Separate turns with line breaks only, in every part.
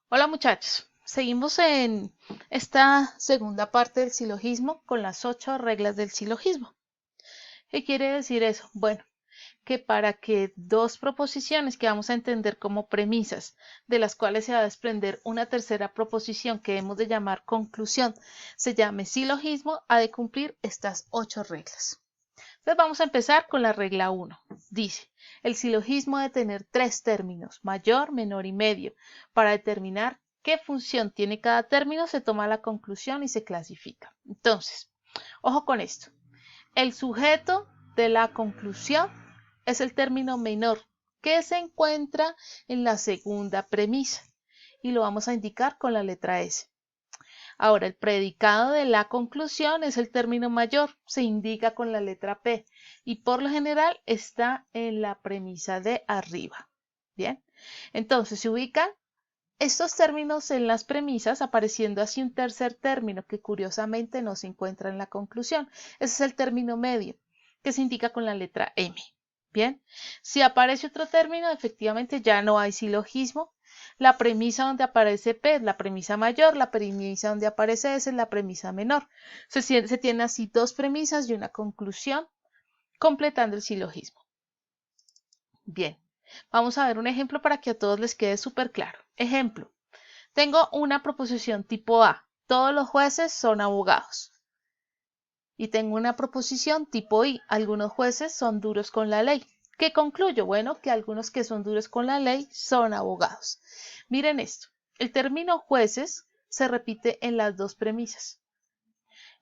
Hola muchachos, seguimos en esta segunda parte del silogismo con las 8 reglas del silogismo. ¿Qué quiere decir eso? Bueno, que para que dos proposiciones que vamos a entender como premisas, de las cuales se va a desprender una tercera proposición que hemos de llamar conclusión, se llame silogismo, ha de cumplir estas 8 reglas. Entonces vamos a empezar con la regla 1. Dice, el silogismo debe tener 3 términos, mayor, menor y medio. Para determinar qué función tiene cada término, se toma la conclusión y se clasifica. Entonces, ojo con esto. El sujeto de la conclusión es el término menor que se encuentra en la segunda premisa y lo vamos a indicar con la letra S. Ahora, el predicado de la conclusión es el término mayor, se indica con la letra P y por lo general está en la premisa de arriba. Bien, entonces se ubican estos términos en las premisas, apareciendo así un tercer término que curiosamente no se encuentra en la conclusión. Ese es el término medio, que se indica con la letra M. Bien, si aparece otro término, efectivamente ya no hay silogismo. La premisa donde aparece P es la premisa mayor, la premisa donde aparece S es la premisa menor. Se tienen así dos premisas y una conclusión, completando el silogismo. Bien, vamos a ver un ejemplo para que a todos les quede súper claro. Ejemplo. Tengo una proposición tipo A. Todos los jueces son abogados. Y tengo una proposición tipo I. Algunos jueces son duros con la ley. ¿Qué concluyo? Bueno, que algunos que son duros con la ley son abogados. Miren esto. El término jueces se repite en las dos premisas.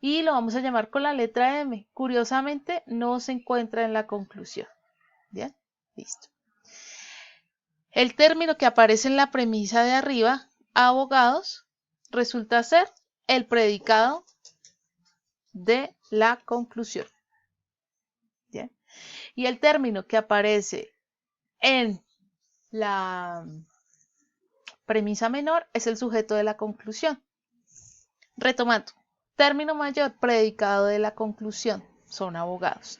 Y lo vamos a llamar con la letra M. Curiosamente, no se encuentra en la conclusión. Bien, listo. El término que aparece en la premisa de arriba, abogados, resulta ser el predicado de la conclusión. ¿Bien? Y el término que aparece en la premisa menor es el sujeto de la conclusión. Retomando, término mayor, predicado de la conclusión, son abogados.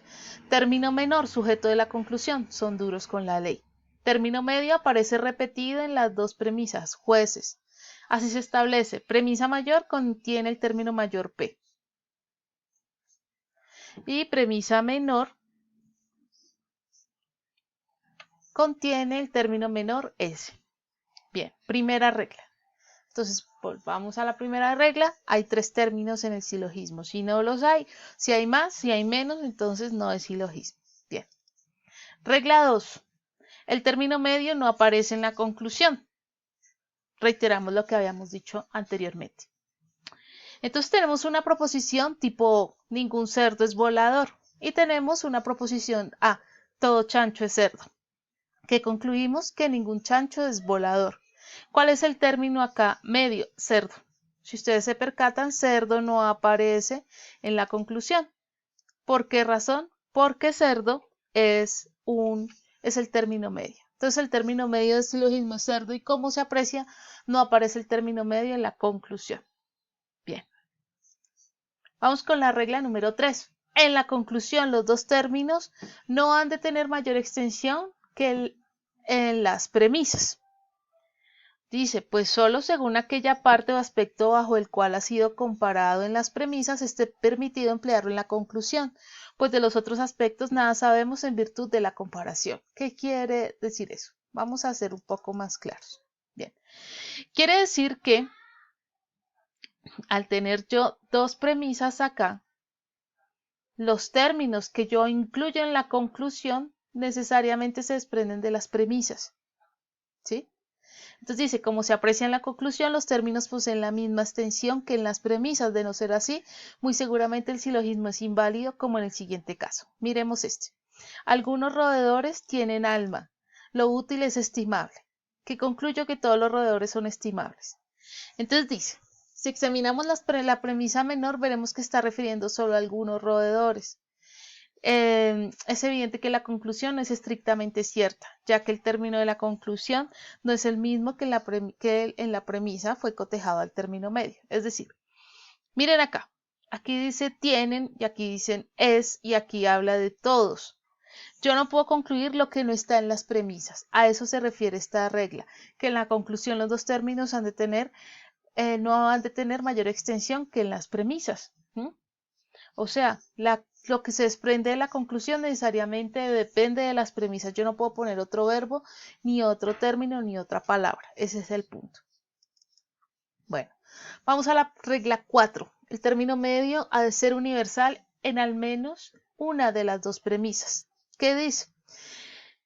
Término menor, sujeto de la conclusión, son duros con la ley. Término medio aparece repetido en las dos premisas, jueces. Así se establece, premisa mayor contiene el término mayor P. Y premisa menor contiene el término menor S. Bien, primera regla. Entonces, volvamos a la primera regla. Hay 3 términos en el silogismo. Si no los hay, si hay más, si hay menos, entonces no es silogismo. Bien. Regla 2. El término medio no aparece en la conclusión. Reiteramos lo que habíamos dicho anteriormente. Entonces tenemos una proposición tipo ningún cerdo es volador y tenemos una proposición A, todo chancho es cerdo, que concluimos que ningún chancho es volador. ¿Cuál es el término acá? Medio, cerdo. Si ustedes se percatan, cerdo no aparece en la conclusión. ¿Por qué razón? Porque cerdo es el término medio. Entonces el término medio es silogismo cerdo y como se aprecia, no aparece el término medio en la conclusión. Bien. Vamos con la regla número 3. En la conclusión, los dos términos no han de tener mayor extensión que en las premisas. Dice, pues solo según aquella parte o aspecto bajo el cual ha sido comparado en las premisas esté permitido emplearlo en la conclusión, pues de los otros aspectos nada sabemos en virtud de la comparación. ¿Qué quiere decir eso? Vamos a ser un poco más claros. Bien, quiere decir que al tener yo dos premisas acá, los términos que yo incluyo en la conclusión necesariamente se desprenden de las premisas. ¿Sí? Entonces dice, como se aprecia en la conclusión, los términos poseen la misma extensión que en las premisas. De no ser así, muy seguramente el silogismo es inválido, como en el siguiente caso. Miremos este. Algunos roedores tienen alma. Lo útil es estimable. Que concluyo que todos los roedores son estimables. Entonces dice, si examinamos la premisa menor, veremos que está refiriendo solo a algunos roedores. Es evidente que la conclusión no es estrictamente cierta, ya que el término de la conclusión no es el mismo que en la premisa fue cotejado al término medio. Es decir, miren acá, aquí dice tienen y aquí dicen es y aquí habla de todos. Yo no puedo concluir lo que no está en las premisas. A eso se refiere esta regla, que en la conclusión los dos términos han de tener, no han de tener mayor extensión que en las premisas. O sea, lo que se desprende de la conclusión necesariamente depende de las premisas. Yo no puedo poner otro verbo, ni otro término, ni otra palabra. Ese es el punto. Bueno, vamos a la regla 4. El término medio ha de ser universal en al menos una de las dos premisas. ¿Qué dice?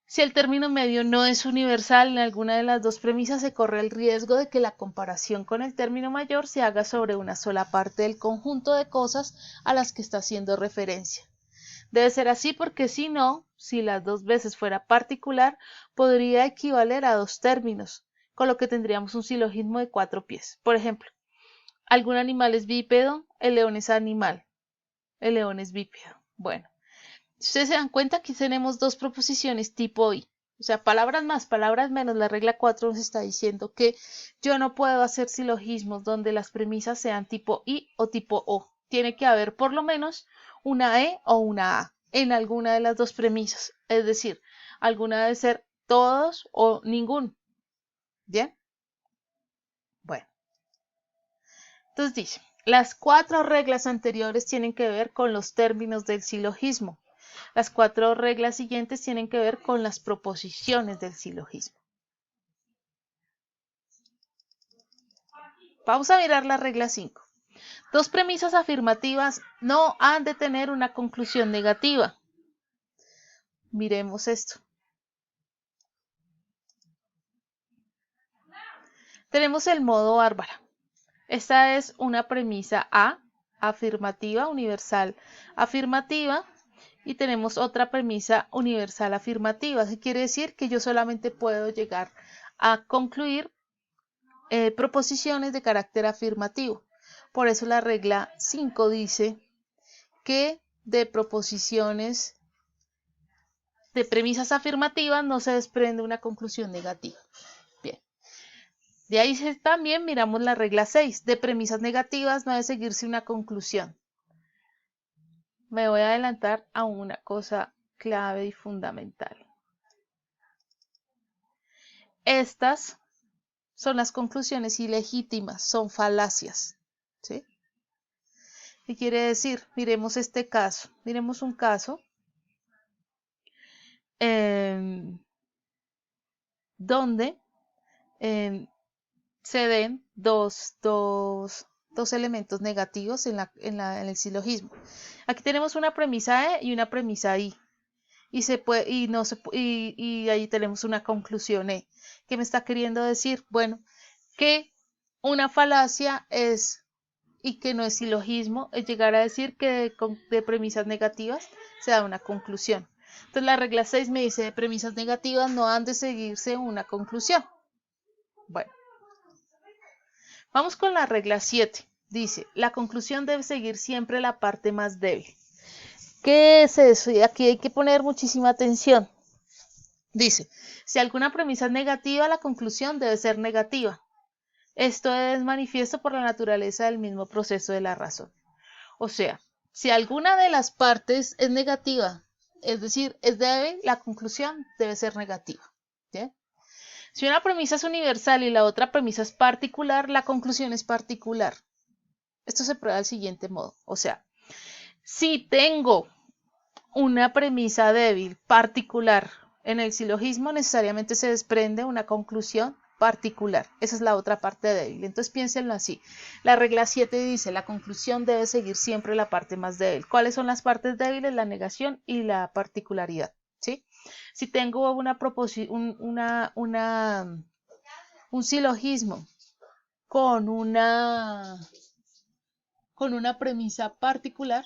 Si el término medio no es universal en alguna de las dos premisas, se corre el riesgo de que la comparación con el término mayor se haga sobre una sola parte del conjunto de cosas a las que está haciendo referencia. Debe ser así porque si no, si las dos veces fuera particular, podría equivaler a dos términos, con lo que tendríamos un silogismo de 4 pies. Por ejemplo, ¿algún animal es bípedo? El león es animal. El león es bípedo. Bueno. Si ustedes se dan cuenta, aquí tenemos dos proposiciones tipo I. O sea, palabras más, palabras menos. La regla 4 nos está diciendo que yo no puedo hacer silogismos donde las premisas sean tipo I o tipo O. Tiene que haber por lo menos una E o una A en alguna de las dos premisas. Es decir, alguna debe ser todos o ninguno. ¿Bien? Bueno. Entonces dice, las 4 reglas anteriores tienen que ver con los términos del silogismo. Las 4 reglas siguientes tienen que ver con las proposiciones del silogismo. Vamos a mirar la regla 5. Dos premisas afirmativas no han de tener una conclusión negativa. Miremos esto. Tenemos el modo Bárbara. Esta es una premisa A, afirmativa, universal, afirmativa. Y tenemos otra premisa universal afirmativa. ¿Qué quiere decir? Que yo solamente puedo llegar a concluir proposiciones de carácter afirmativo. Por eso la regla 5 dice que de proposiciones, de premisas afirmativas no se desprende una conclusión negativa. Bien. De ahí también miramos la regla 6. De premisas negativas no debe seguirse una conclusión. Me voy a adelantar a una cosa clave y fundamental. Estas son las conclusiones ilegítimas, son falacias. ¿Sí? ¿Qué quiere decir? Miremos este caso. Miremos un caso donde se den dos elementos negativos en el silogismo. Aquí tenemos una premisa E y una premisa I. Y ahí tenemos una conclusión E. ¿Qué me está queriendo decir? Bueno, que una falacia es, y que no es silogismo, es llegar a decir que de premisas negativas se da una conclusión. Entonces la regla 6 me dice de premisas negativas no han de seguirse una conclusión. Bueno, vamos con la regla 7. Dice, la conclusión debe seguir siempre la parte más débil. ¿Qué es eso? Y aquí hay que poner muchísima atención. Dice, si alguna premisa es negativa, la conclusión debe ser negativa. Esto es manifiesto por la naturaleza del mismo proceso de la razón. O sea, si alguna de las partes es negativa, es decir, es débil, la conclusión debe ser negativa. ¿Bien? Si una premisa es universal y la otra premisa es particular, la conclusión es particular. Esto se prueba del siguiente modo. O sea, si tengo una premisa débil particular en el silogismo, necesariamente se desprende una conclusión particular. Esa es la otra parte débil. Entonces piénsenlo así. La regla 7 dice, la conclusión debe seguir siempre la parte más débil. ¿Cuáles son las partes débiles? La negación y la particularidad. ¿Sí? Si tengo un silogismo con una premisa particular,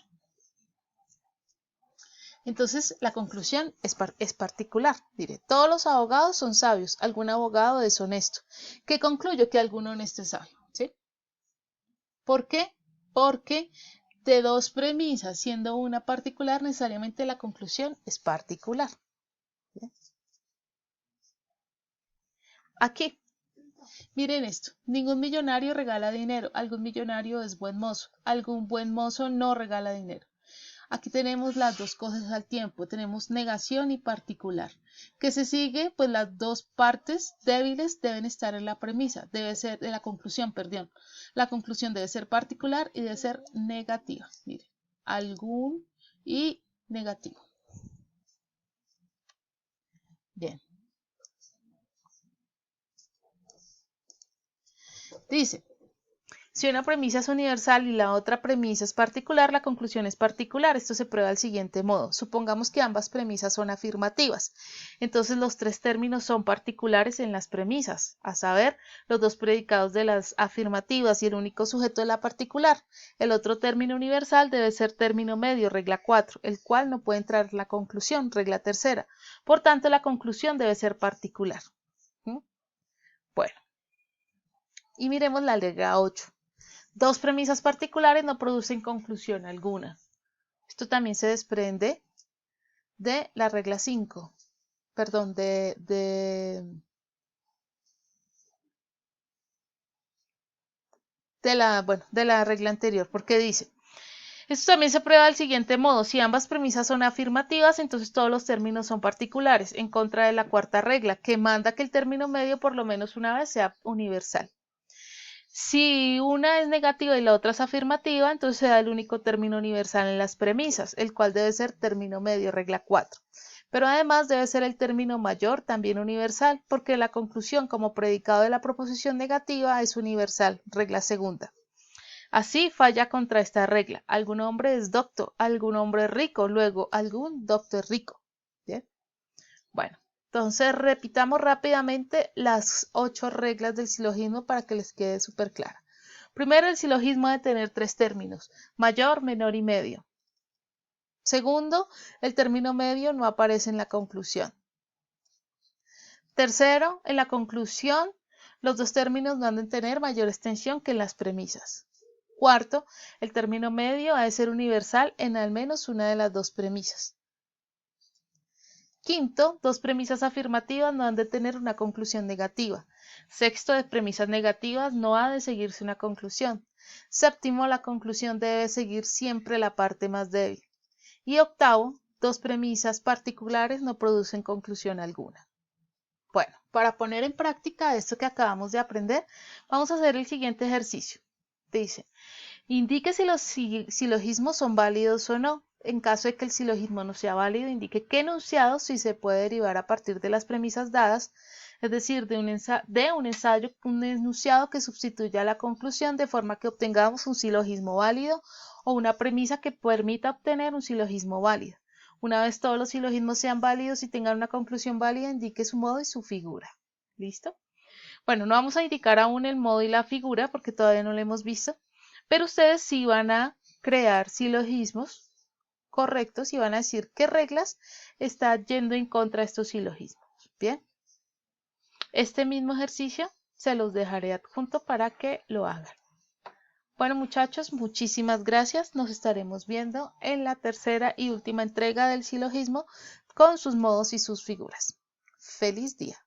entonces la conclusión es particular. Diré, todos los abogados son sabios, algún abogado es honesto. ¿Qué concluyo? Que algún honesto es sabio. ¿Sí? ¿Por qué? Porque de dos premisas, siendo una particular, necesariamente la conclusión es particular. ¿Bien? Aquí, miren esto, ningún millonario regala dinero, algún millonario es buen mozo, algún buen mozo no regala dinero. Aquí tenemos las dos cosas al tiempo, tenemos negación y particular. ¿Qué se sigue? Pues las dos partes débiles deben estar en la premisa, debe ser en la conclusión, perdón. La conclusión debe ser particular y debe ser negativa. Mire, algún y negativo. Bien. Dice, si una premisa es universal y la otra premisa es particular, la conclusión es particular. Esto se prueba del siguiente modo. Supongamos que ambas premisas son afirmativas. Entonces los tres términos son particulares en las premisas, a saber, los dos predicados de las afirmativas y el único sujeto de la particular. El otro término universal debe ser término medio, regla 4, el cual no puede entrar en la conclusión, regla tercera. Por tanto, la conclusión debe ser particular. Bueno, y miremos la regla 8. Dos premisas particulares no producen conclusión alguna. Esto también se desprende de la regla 5. Perdón, de la regla anterior, porque dice, esto también se prueba del siguiente modo, si ambas premisas son afirmativas, entonces todos los términos son particulares, en contra de la cuarta regla, que manda que el término medio por lo menos una vez sea universal. Si una es negativa y la otra es afirmativa, entonces se da el único término universal en las premisas, el cual debe ser término medio, regla 4. Pero además debe ser el término mayor también universal, porque la conclusión como predicado de la proposición negativa es universal, regla segunda. Así falla contra esta regla. Algún hombre es docto, algún hombre es rico, luego algún docto es rico. ¿Bien? Bueno. Entonces repitamos rápidamente las 8 reglas del silogismo para que les quede súper clara. Primero, el silogismo debe tener 3 términos, mayor, menor y medio. Segundo, el término medio no aparece en la conclusión. Tercero, en la conclusión, los dos términos no han de tener mayor extensión que en las premisas. Cuarto, el término medio ha de ser universal en al menos una de las dos premisas. Quinto, dos premisas afirmativas no han de tener una conclusión negativa. Sexto, de premisas negativas no ha de seguirse una conclusión. Séptimo, la conclusión debe seguir siempre la parte más débil. Y octavo, dos premisas particulares no producen conclusión alguna. Bueno, para poner en práctica esto que acabamos de aprender, vamos a hacer el siguiente ejercicio. Dice, indique si los silogismos son válidos o no. En caso de que el silogismo no sea válido, indique qué enunciado sí se puede derivar a partir de las premisas dadas, es decir, de un enunciado que sustituya la conclusión de forma que obtengamos un silogismo válido o una premisa que permita obtener un silogismo válido. Una vez todos los silogismos sean válidos y tengan una conclusión válida, indique su modo y su figura. ¿Listo? Bueno, no vamos a indicar aún el modo y la figura porque todavía no lo hemos visto, pero ustedes sí van a crear silogismos correctos y van a decir qué reglas está yendo en contra de estos silogismos. Bien, este mismo ejercicio se los dejaré adjunto para que lo hagan. Bueno muchachos, muchísimas gracias. Nos estaremos viendo en la tercera y última entrega del silogismo con sus modos y sus figuras. ¡Feliz día!